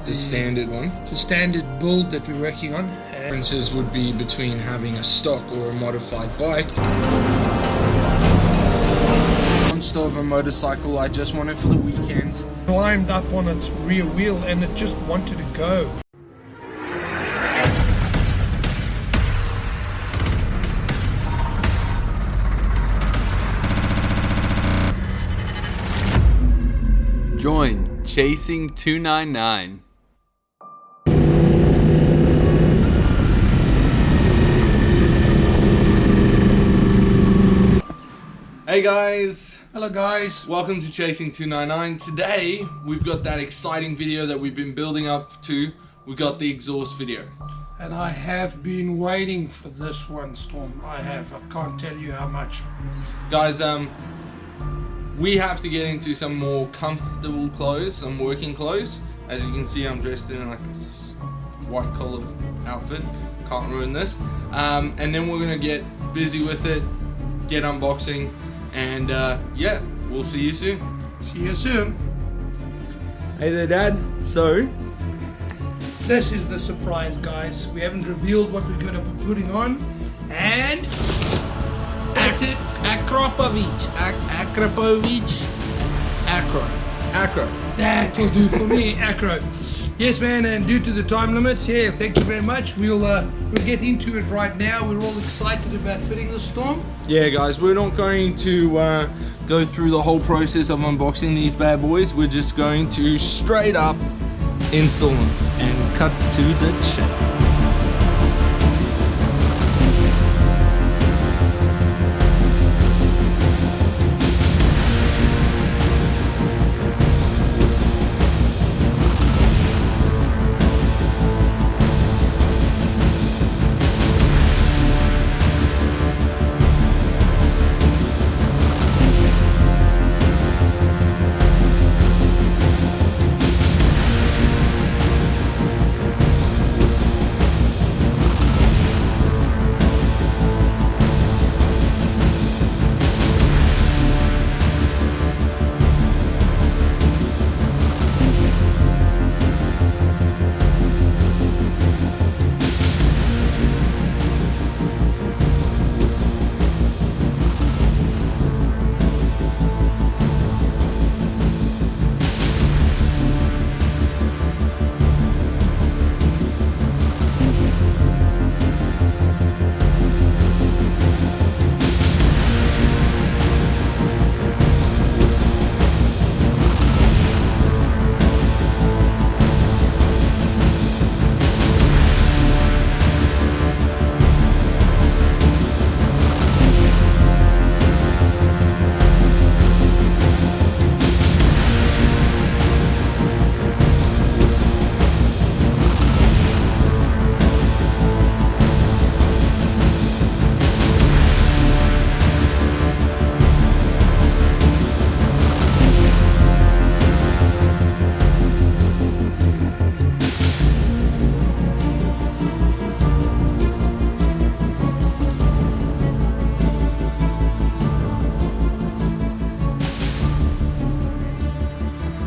the standard one. The standard build that we're working on. Differences would be between having a stock or a modified bike. Monster of a motorcycle, I just want it for the weekends. Climbed up on its rear wheel and it just wanted to go. Join Chasing 299. Hey guys! Hello guys! Welcome to Chasing 299. Today we've got that exciting video that we've been building up to. We got the exhaust video. And I have been waiting for this one, Storm. I can't tell you how much. Guys, we have to get into some more comfortable clothes, some working clothes. As you can see, I'm dressed in like a white collar outfit. Can't ruin this. And then we're gonna get busy with it, get unboxing, and yeah, we'll see you soon. See you soon. Hey there, Dad. So, this is the surprise, guys. We haven't revealed what we're gonna be putting on, and that's it. Akrapovic. Akrapovic. Akro. That will do for me, Akro. Yes, man, and due to the time limit, yeah, thank you very much. We'll get into it right now. We're all excited about fitting the Storm. Yeah, guys, we're not going to go through the whole process of unboxing these bad boys. We're just going to straight up install them and cut to the chase.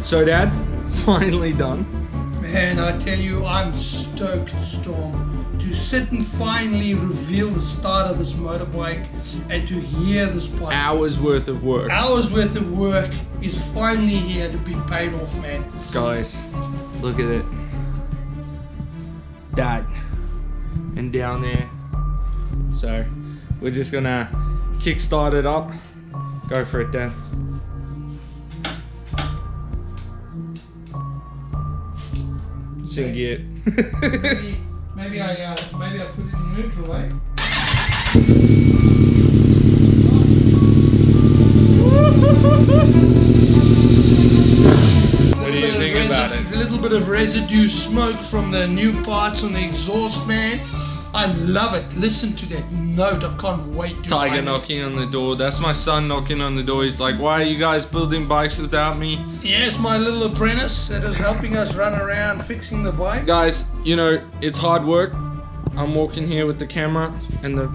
So, Dad, finally done. Man, I tell you, I'm stoked, Storm, to sit and finally reveal the start of this motorbike and to hear this bike. Hours worth of work. Hours worth of work is finally here to be paid off, man. Guys, look at it. That and down there. So, we're just gonna kickstart it up. Go for it, Dad. Gear. maybe I put it in neutral, eh? What do you think about it? A little bit of residue smoke from the new parts on the exhaust, man. I love it. Listen to that note. I can't wait to Tiger knocking on the door. That's my son knocking on the door. He's like, why are you guys building bikes without me? Yes, my little apprentice that is helping us run around fixing the bike. Guys, you know, it's hard work. I'm walking here with the camera and the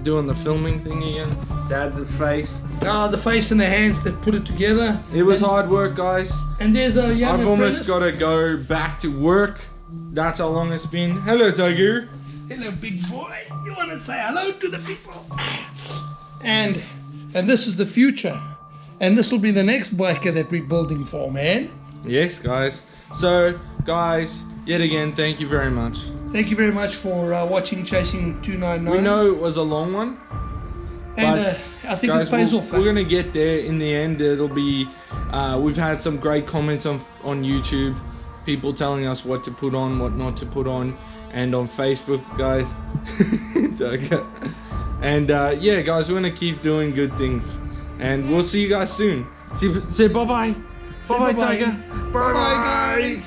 doing the filming thing again. Dad's a face. The face and the hands that put it together. It was hard work, guys. And there's a young I've almost apprentice. got to go back to work. That's how long it's been. Hello, Tiger. Hello, big boy. You want to say hello to the people? And this is the future. And this will be the next biker that we're building for, man. Yes, guys. So, guys, yet again, thank you very much. Thank you very much for watching Chasing 299. We know it was a long one. And but I think guys, it pays off. we're gonna get there in the end. It'll be. We've had some great comments on YouTube, people telling us what to put on, what not to put on, and on Facebook, guys. It's okay. And yeah, guys, we're gonna keep doing good things, and we'll see you guys soon. Say bye bye. Bye bye, Tiger. Bye bye, guys.